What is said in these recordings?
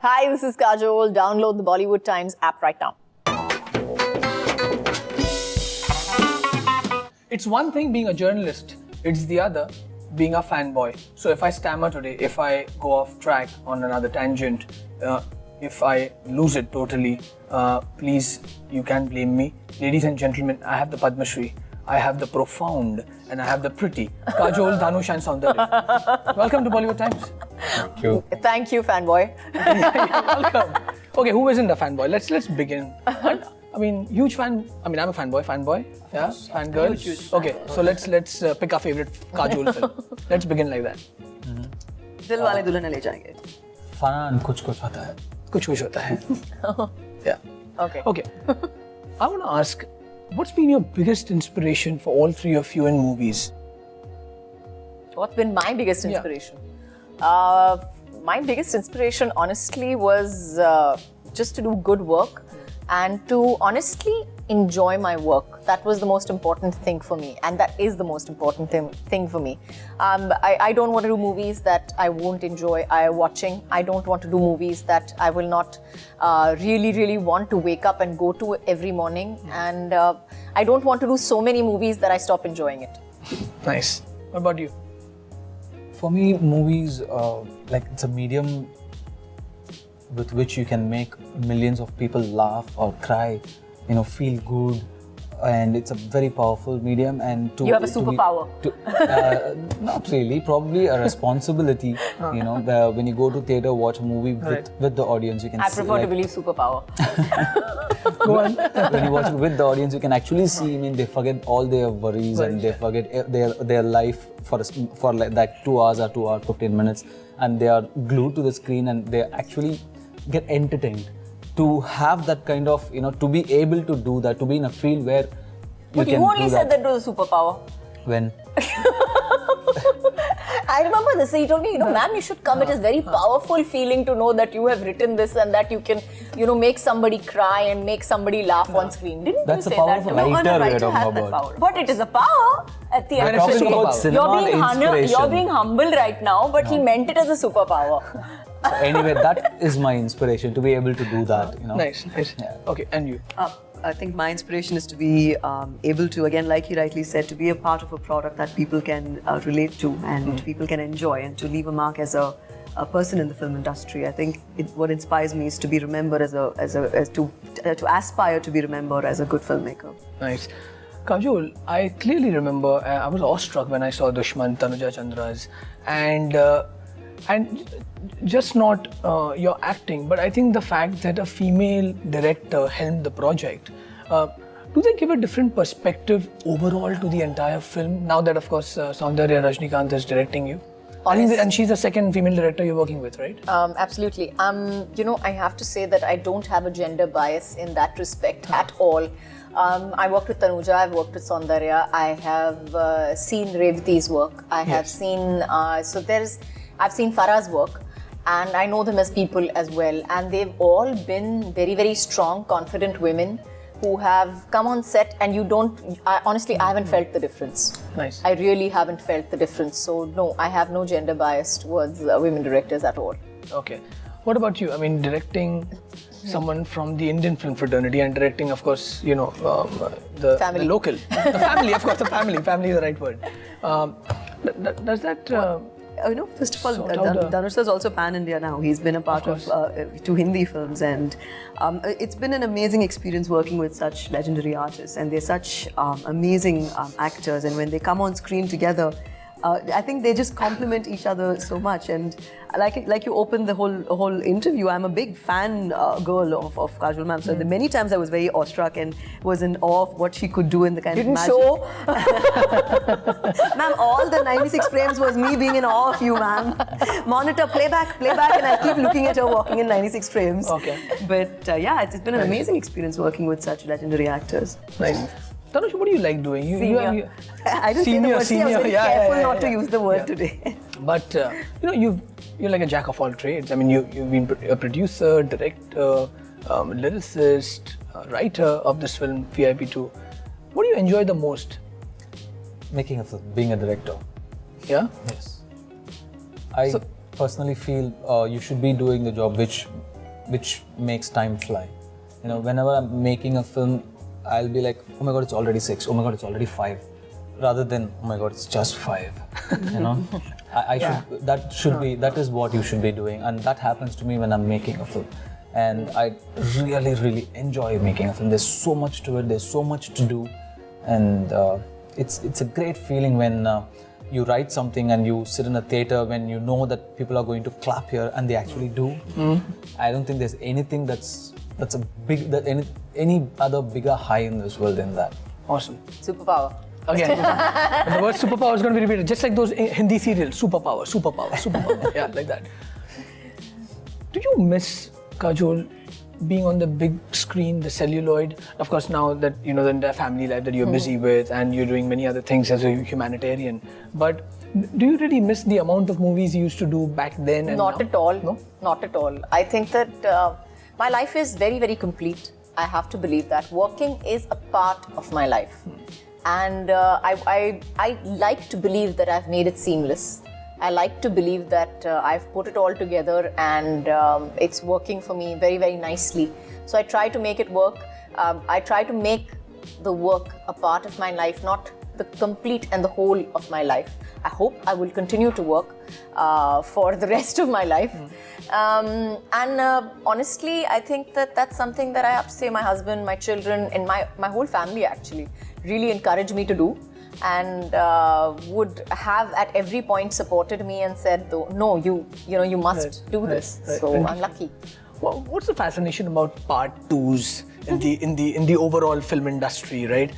Hi, this is Kajol. Download the Bollywood Times app right now. It's one thing being a journalist, it's the other being a fanboy. So if I stammer today, if I go off track on another tangent, if I lose it totally, please, you can't blame me. Ladies and gentlemen, I have the Padma Shri, I have the profound, and I have the pretty Kajol, Dhanush and Soundarya. Welcome to Bollywood Times. Thank you. Thank you, fanboy. Welcome. Okay, who isn't a fanboy? Let's begin. I mean, huge fan. I mean, I'm a fanboy. Yeah, fangirl. Huge Okay, so let's pick our favorite Kajol film. Let's begin like that. Dil wale dulhania le jayenge. Fun कुछ कुछ होता है. कुछ कुछ होता है. Yeah. Okay. I want to ask, what's been your biggest inspiration for all three of you in movies? What's been my biggest inspiration? My biggest inspiration, honestly, was just to do good work and to honestly enjoy my work. That was the most important thing for me, and that is the most important thing for me. I don't want to do movies that I won't enjoy watching. I don't want to do movies that I will not really want to wake up and go to every morning. And I don't want to do so many movies that I stop enjoying it. Nice. What about you? For me, movies, it's a medium with which you can make millions of people laugh or cry, feel good, and it's a very powerful medium. And You have a superpower. Not really, probably a responsibility. When you go to theatre, watch a movie with the audience, you can. I prefer to believe superpower. Go on. When you watch it with the audience, you can actually see. They forget all their worries and they forget their life for like 2 hours or 2 hours 15 minutes, and they are glued to the screen and they actually get entertained. To have that kind of, to be able to do that, to be in a field where But you only said that was a superpower. When? I remember this. He told me, ma'am, you should come. It is very powerful feeling to know that you have written this and that you can, make somebody cry and make somebody laugh on screen. Didn't That's you the say power that? of a No, writer a we're writer talking has that about. power. But it is a power at the end We're of the talking day. about cinema You're being inspiration. humble right now, but he meant it as a superpower. So anyway, that is my inspiration, to be able to do that. Nice. Yeah. Okay, and you? I think my inspiration is to be able to, again, like he rightly said, to be a part of a product that people can relate to and people can enjoy, and to leave a mark as a person in the film industry. I think what inspires me is to be remembered to aspire to be remembered as a good filmmaker. Nice. Kajol, I clearly remember, I was awestruck when I saw Dushman, Tanuja Chandra's, and just not your acting, but I think the fact that a female director helmed the project, do they give a different perspective overall to the entire film? Now that, of course, Soundarya Rajnikanth is directing you. And she's the second female director you're working with, right? Absolutely. I have to say that I don't have a gender bias in that respect at all. I worked with Tanuja, I've worked with Soundarya, I have seen Revati's work, I have seen, I've seen Farah's work, and I know them as people as well, and they've all been very, very strong, confident women who have come on set, and honestly, I haven't felt the difference. Nice. I really haven't felt the difference. So no, I have no gender bias towards women directors at all. Okay. What about you? I mean, directing someone from the Indian film fraternity and directing, of course, the Family. the local. The family, of course, the family. Family is the right word. Does that... First of all, sort out the- Dhanush is also pan-India now. He's been a part of 2 Hindi films, and it's been an amazing experience working with such legendary artists, and they're such amazing actors, and when they come on screen together, I think they just complement each other so much. And like you opened the whole interview, I'm a big fan girl of Kajol ma'am. So many times I was very awestruck and was in awe of what she could do in the kind of magic. Show. Ma'am, all the 96 frames was me being in awe of you, ma'am. Monitor, playback, and I keep looking at her walking in 96 frames. Okay. But it's been an amazing experience working with such legendary actors. Nice. Dhanush, what do you like doing? Senior. I didn't say the word. See, I was very careful not to use the word today. But you're like a jack of all trades. I mean, you've been a producer, director, lyricist, writer of this film VIP2. What do you enjoy the most? Making a film, being a director. Yeah. Yes. I personally feel you should be doing the job which which makes time fly. You know, whenever I'm making a film, I'll be like, oh my god, it's already 6. Oh my god, it's already 5. Rather than, oh my god, it's just 5. You know, that is what you should be doing, and that happens to me when I'm making a film. And I really enjoy making a film. There's so much to it. There's so much to do, and it's a great feeling when you write something and you sit in a theater when you know that people are going to clap here, and they actually do. I don't think there's anything that's a big any other bigger high in this world than that. Awesome. Superpower. Again, the word superpower is going to be repeated, just like those Hindi serials, superpower. Yeah, like that. Do you miss, Kajol, being on the big screen, the celluloid? Of course, now that you know the entire family life that you're busy with, and you're doing many other things as a humanitarian. But do you really miss the amount of movies you used to do back then? And Not now? at all. No? Not at all. I think that my life is very complete. I have to believe that. Working is a part of my life. And I like to believe that I've made it seamless. I like to believe that I've put it all together, and it's working for me very nicely. So I try to make it work. I try to make the work a part of my life, not the complete and the whole of my life. I hope I will continue to work for the rest of my life. Honestly, I think that that's something that I have to say my husband, my children, and my whole family actually really encouraged me to do, and would have at every point supported me and said, no, you must do this. So I'm lucky. Well, what's the fascination about part 2s in the overall film industry, right?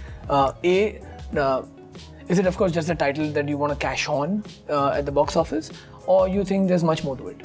Is it of course just the title that you want to cash on at the box office, or you think there's much more to it?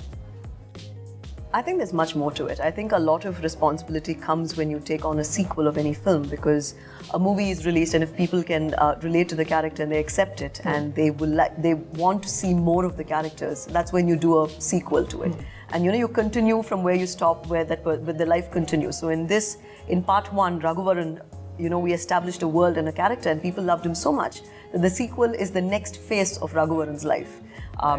I think there's much more to it. I think a lot of responsibility comes when you take on a sequel of any film, because a movie is released, and if people can relate to the character and they accept it, and they want to see more of the characters, that's when you do a sequel to it. And you continue from where you stop, where the life continues. So in part 1, Raghuvaran, we established a world and a character, and people loved him so much that the sequel is the next phase of Raghuvaran's life.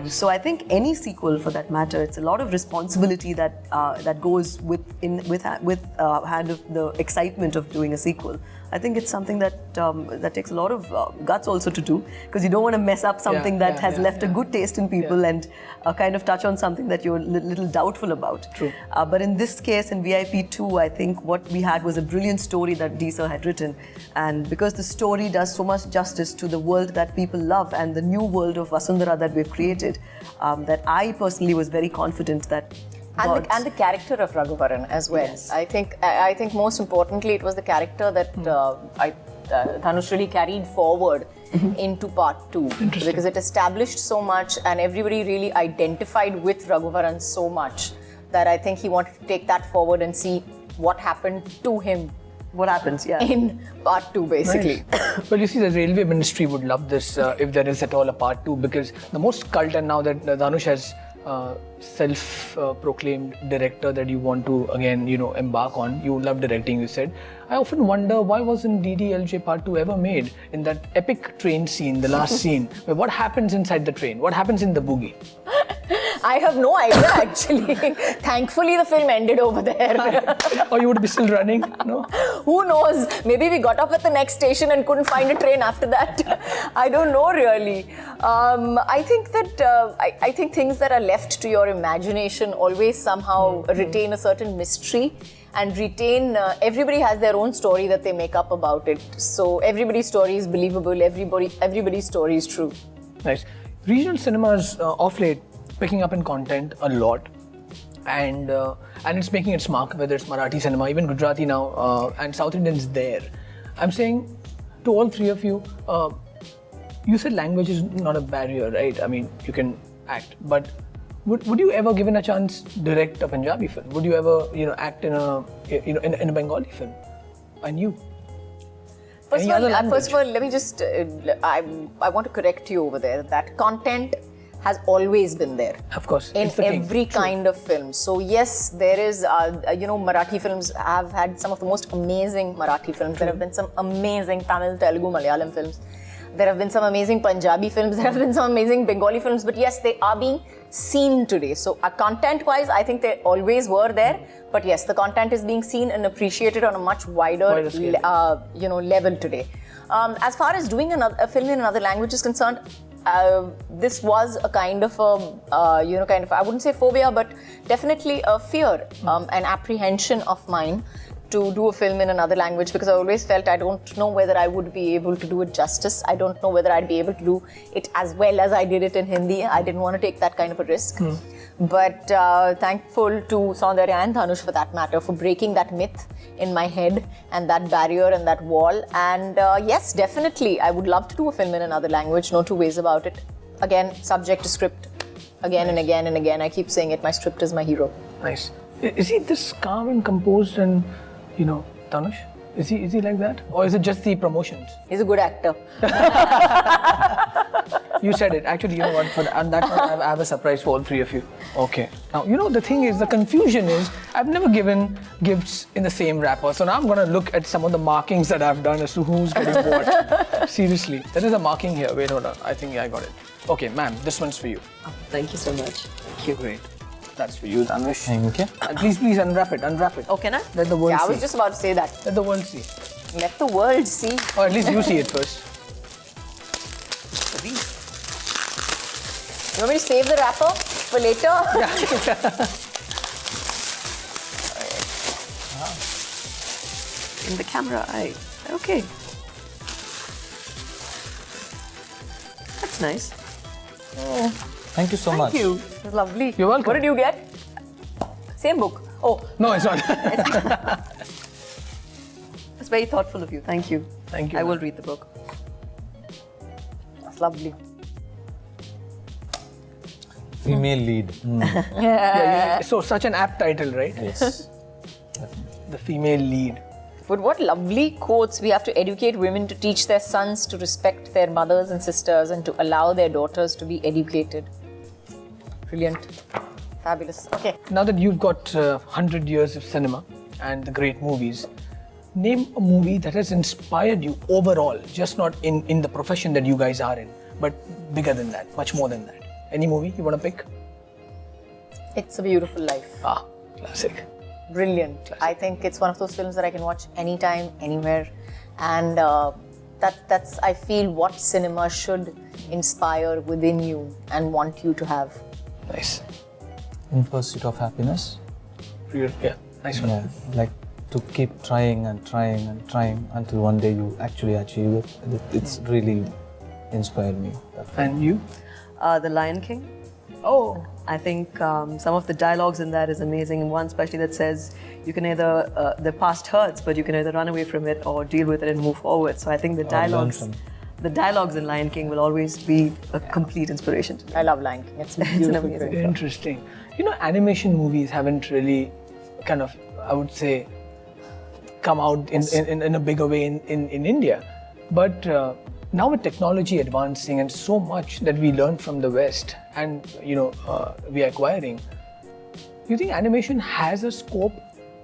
So I think any sequel, for that matter, it's a lot of responsibility that goes with hand of the excitement of doing a sequel. I think it's something that takes a lot of guts also to do, because you don't want to mess up something that has left a good taste in people and kind of touch on something that you're a little doubtful about. True. But in this case, in VIP2, I think what we had was a brilliant story that D sir had written, and because the story does so much justice to the world that people love and the new world of Vasundhara that we've created, that I personally was very confident that. And the character of Raghuvaran as well. Yes. I think most importantly, it was the character that Dhanush really carried forward into part 2, because it established so much, and everybody really identified with Raghuvaran so much that I think he wanted to take that forward and see what happened to him. What happens, in part 2, basically. Nice. Well, you see, the railway ministry would love this if there is at all a part 2, because the most cult, and now that Dhanush has self-proclaimed director that you want to again, embark on. You love directing, you said. I often wonder, why wasn't DDLJ Part 2 ever made? In that epic train scene, the last scene, where what happens inside the train? What happens in the bogie? I have no idea, actually. Thankfully, the film ended over there. Or you would be still running? No? Who knows? Maybe we got up at the next station and couldn't find a train after that. I don't know, really. I think that I think things that are left to your imagination always somehow retain a certain mystery and retain. Everybody has their own story that they make up about it. So everybody's story is believable. Everybody's story is true. Nice. Regional cinemas off late picking up in content a lot, and it's making its mark, whether it's Marathi cinema, even Gujarati now, and South Indians there. I'm saying to all three of you, you said language is not a barrier, right? I mean, you can act, but would you ever, given a chance, direct a Punjabi film? Would you ever, act in a Bengali film? And you? First of all, let me just, I want to correct you over there. That content has always been there. Of course. In every kind of film. So yes, there is, Marathi films have had some of the most amazing Marathi films. There have been some amazing Tamil, Telugu, Malayalam films. There have been some amazing Punjabi films, there have been some amazing Bengali films, but yes, they are being seen today. So content-wise, I think they always were there, but yes, the content is being seen and appreciated on a much wider level today. As far as doing a film in another language is concerned, this was a kind of I wouldn't say phobia, but definitely a fear, an apprehension of mine to do a film in another language, because I always felt I don't know whether I would be able to do it justice. I don't know whether I'd be able to do it as well as I did it in Hindi. I didn't want to take that kind of a risk. But thankful to Soundarya and Dhanush, for that matter, for breaking that myth in my head and that barrier and that wall. And yes, definitely, I would love to do a film in another language, no two ways about it. Again, subject to script, again and again and again. I keep saying it, my script is my hero. Nice. Is he this calm and composed and, Dhanush? Is he like that? Or is it just the promotions? He's a good actor. You said it. Actually, you know what? On that one, I have a surprise for all three of you. Okay. Now, the thing is, the confusion is, I've never given gifts in the same wrapper. So now I'm going to look at some of the markings that I've done as to who's getting what. Seriously. There is a marking here. Wait, hold on. I think I got it. Okay, ma'am, this one's for you. Oh, thank you so much. Thank you. Great. That's for you, Dhanush. Thank you. And please unwrap it. Oh, can I? Let the world see. I was just about to say that. Let the world see. Let the world see. Or at least you see it first. You want me to save the wrapper for later? In the camera eye. Okay. That's nice. Oh, Thank you so much. thank you. It's lovely. You're welcome. What did you get? Same book. Oh, No, it's not. That's very thoughtful of you. Thank you. Thank you. I will read the book. that's lovely. Female lead. So such an apt title, right? Yes. The female lead. But what lovely quotes. We have to educate women to teach their sons to respect their mothers and sisters and to allow their daughters to be educated. Brilliant. Fabulous. Okay. Now that you've got 100 years of cinema and the great movies, name a movie that has inspired you overall, just not in the profession that you guys are in, but bigger than that, much more than that. Any movie you want to pick? It's a Beautiful Life. Ah, classic. Brilliant. I think it's one of those films that I can watch anytime, anywhere. And that's, I feel, what cinema should inspire within you and want you to have. Nice. In Pursuit of Happiness. Yeah, nice one. Yeah, like to keep trying and trying and trying until one day you actually achieve it. It's really inspired me. And you? The Lion King. Oh, I think some of the dialogues in that is amazing. One especially that says you can either, the past hurts, but you can either run away from it or deal with it and move forward. So I think the dialogues in Lion King will always be a complete inspiration to me. I love Lion King. It's It's an beautiful. amazing film. interesting. Animation movies haven't really kind of, I would say, come out in a bigger way in India. But now with technology advancing and so much that we learn from the West and we are acquiring, do you think animation has a scope,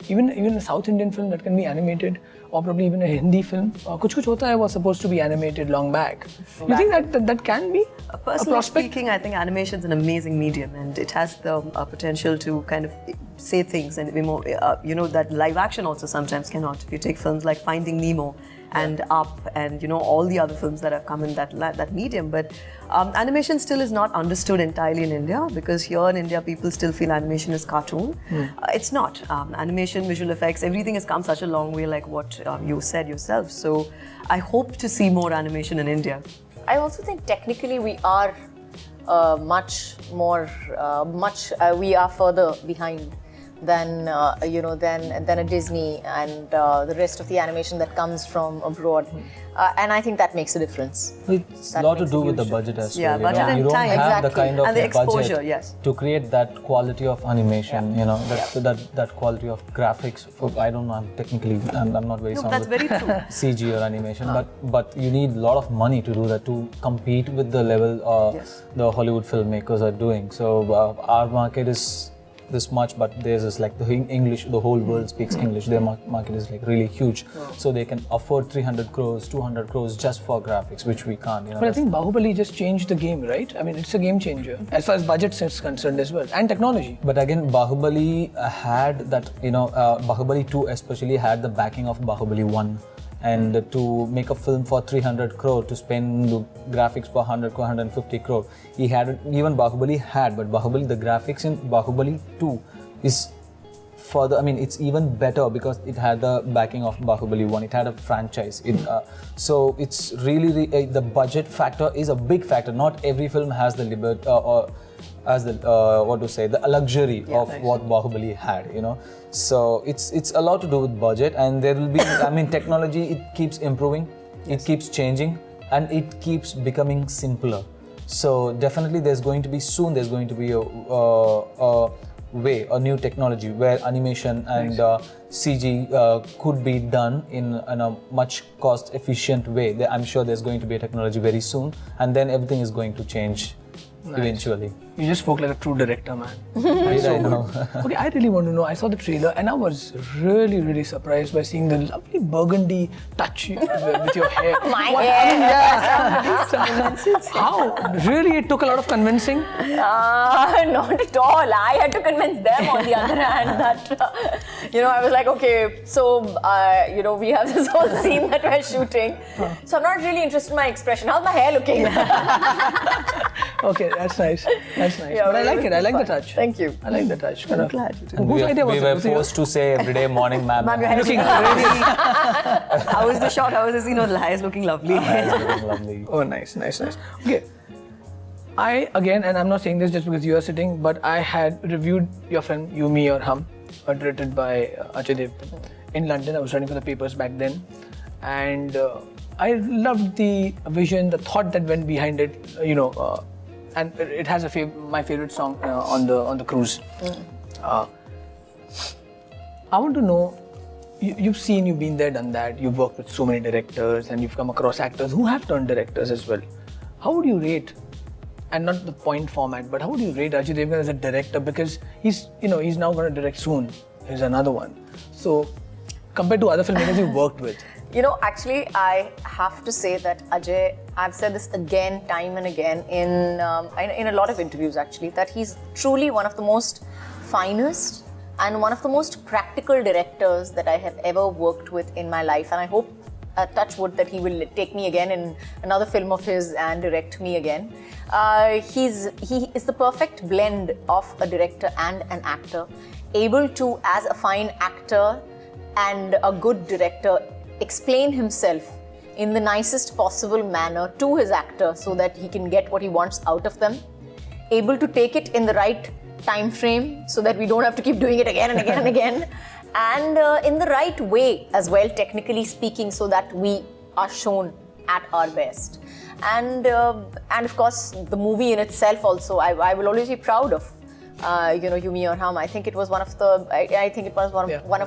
even a South Indian film that can be animated, or probably even a Hindi film? Kuch Kuch Hota Hai was supposed to be animated long back. Do you think that can be a Personally prospect? speaking, I think animation is an amazing medium, and it has the potential to kind of say things and be more, that live action also sometimes cannot. If you take films like Finding Nemo and Up and all the other films that have come in that medium, but animation still is not understood entirely in India, because here in India people still feel animation is cartoon. It's not. Animation, visual effects, everything has come such a long way, like what you said yourself. So I hope to see more animation in India. I also think technically we are we are further behind than a Disney and the rest of the animation that comes from abroad, and I think that makes a difference. It's a That lot to makes do a with the huge budget as Yeah, well. budget and You don't time. have the Exactly. kind of And the exposure, budget yes. to create that quality of animation. That quality of graphics. I don't know. I'm not very No, sound that's with very true. CG or animation, but you need a lot of money to do that, to compete with the level Yes. the Hollywood filmmakers are doing. So our market is this much, but theirs is like the English, the whole world speaks English. Their market is like really huge. So they can afford 300 crores, 200 crores just for graphics, which we can't. You know, but I think Bahubali just changed the game, right? I mean, it's a game changer as far as budget is concerned as well, and technology. But again, Bahubali had that, Bahubali 2 especially had the backing of Bahubali 1. And to make a film for 300 crore, to spend the graphics for 100 crore, 150 crore, he had, even Bahubali had, but Bahubali, the graphics in Bahubali 2 is further, I mean, it's even better because it had the backing of Bahubali 1, it had a franchise. So it's really, the budget factor is a big factor. Not every film has the liberty, or as the, the luxury of what Bahubali had, So it's a lot to do with budget, and there will be, I mean, technology, it keeps improving, it keeps changing, and it keeps becoming simpler. So definitely there's going to be a new technology where animation and CG could be done in a much cost efficient way. I'm sure there's going to be a technology very soon, and then everything is going to change eventually. You just spoke like a true director, man. I know. Okay, I really want to know. I saw the trailer and I was really, really surprised by seeing the lovely burgundy touch with your hair. My hair. How? Really, it took a lot of convincing? Not at all. I had to convince them on the other hand that, I was like, okay, so, we have this whole scene that we're shooting. So I'm not really interested in my expression. How's my hair looking? Okay, that's nice. That's nice. Yeah, but I like it. I like the touch. Thank you. I like the touch. I'm glad you did. Whose idea was we it? were Was it yours? forced to say every day, morning, ma'am. Ma'am, your hair is Looking really. How was the shot? How was the scene? The hair is looking lovely. Lovely. Oh, nice. Okay. And I'm not saying this just because you are sitting, but I had reviewed your film, You, Me or Hum, directed by Ajay Devgn in London. I was writing for the papers back then. And I loved the vision, the thought that went behind it, and it has my favorite song on the cruise. I want to know, you've been there, done that. You've worked with so many directors, and you've come across actors who have turned directors as well. How would you rate, and not the point format, but how would you rate Ajay Devgn as a director? Because he's now going to direct soon. Here's another one. So compared to other filmmakers you've worked with. Actually, I have to say that Ajay, I've said this again, time and again, in a lot of interviews actually, that he's truly one of the most finest and one of the most practical directors that I have ever worked with in my life. And I hope, touch wood, that he will take me again in another film of his and direct me again. He is the perfect blend of a director and an actor, able to, as a fine actor and a good director, explain himself in the nicest possible manner to his actor so that he can get what he wants out of them, able to take it in the right time frame so that we don't have to keep doing it again and again and again, and in the right way as well, technically speaking, so that we are shown at our best. And of course, the movie in itself also, I will always be proud of. You, Me or Hum. I think it was one of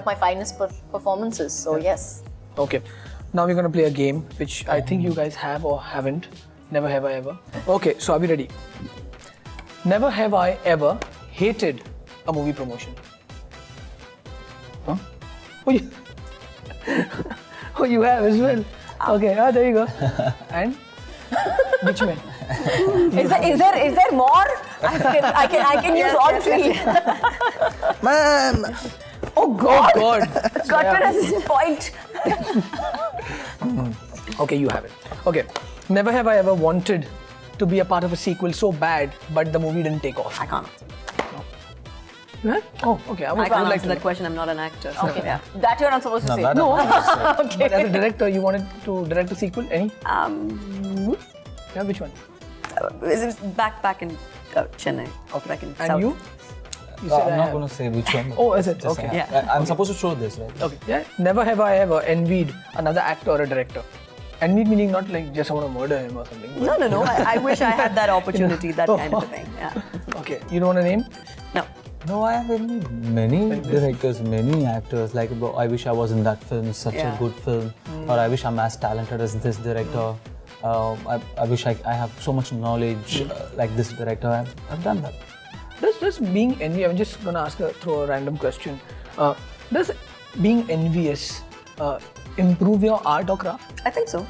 my finest performances. So yes. Okay, now we're going to play a game which I think you guys have or haven't. Never have I ever. Okay, so are we ready? Never have I ever hated a movie promotion. Huh? Oh, you have as well. Okay, there you go. And which man? Is there more? I can use all three. Man. Oh God! God. Got to this point. Okay, you have it. Okay, never have I ever wanted to be a part of a sequel so bad, but the movie didn't take off. I can't. No. Oh, okay. I would can't like answer to that question. I'm not an actor. So, Okay. yeah. That you're not supposed to say. No. Okay. But as a director, you wanted to direct a sequel? Any? Yeah, which one? It was back in Chennai. Okay. Back in And South. you? You said I'm I not have. going to say which one. Oh, is it? Just Okay. I have. Yeah. I'm supposed to show this, right? Okay. Yeah. Never have I ever envied another actor or a director. Envied meaning not like just I want to murder him or something. but- No. I wish I had that opportunity, that kind of a thing. Yeah. Okay. You don't want to name? No. No, I have many directors, many actors. Like, I wish I was in that film, such a good film. Or I wish I'm as talented as this director. I wish I have so much knowledge like this director. I've done that. Does does being envious, I'm just going to throw a random question. Does being envious improve your art or craft? I think so.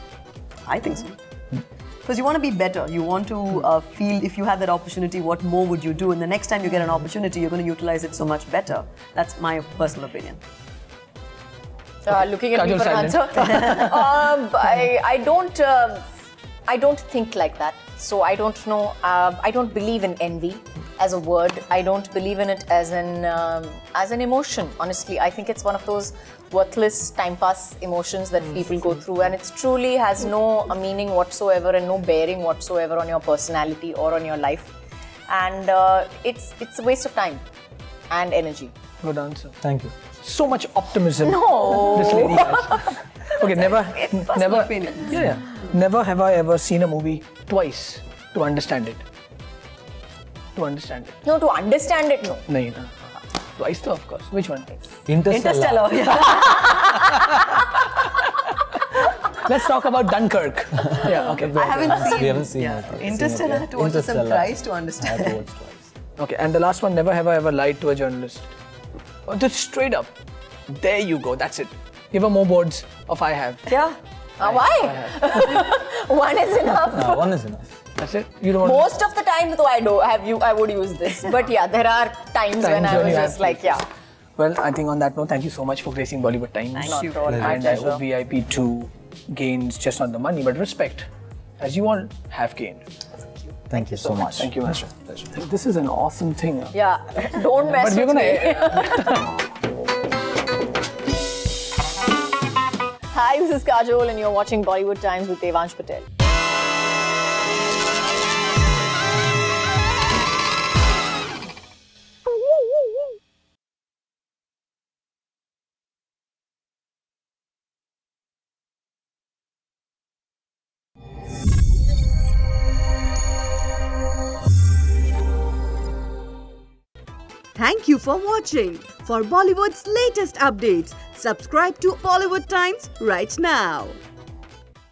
Because you want to be better. You want to feel if you had that opportunity, what more would you do? And the next time you get an opportunity, you're going to utilize it so much better. That's my personal opinion. Looking at me for an answer. I don't think like that. So I don't know. I don't believe in envy as a word. I don't believe in it as an emotion. Honestly, I think it's one of those worthless time pass emotions that people go through, and it truly has no meaning whatsoever and no bearing whatsoever on your personality or on your life. And it's a waste of time and energy. Good answer. Thank you. So much optimism. No. This lady has. Okay, never. Opinion. Yeah. Never have I ever seen a movie twice to understand it. No, to understand it, no. No. Twice, though, of course. Which one? Interstellar. Let's talk about Dunkirk. Yeah, okay. I haven't seen. We haven't seen it. Interstellar. I had to watch it some twice to understand. I had to watch twice. Okay, and the last one, never have I ever lied to a journalist. Oh, just straight up. There you go, that's it. Give her more boards of I have. Yeah. Why? One is enough. No, one is enough. That's it? You don't want Most of the time, though, I would use this. But yeah, there are times when I was just like, yeah. Well, I think on that note, thank you so much for gracing Bollywood Times. Thank you. And I hope VIP2 gains just not the money, but respect, as you all have gained. Thank you so much. Thank you, Master. This is an awesome thing. Yeah, don't mess with me. Hi, this is Kajol and you're watching Bollywood Times with Devansh Patel. Thank you for watching. For Bollywood's latest updates, subscribe to Bollywood Times right now.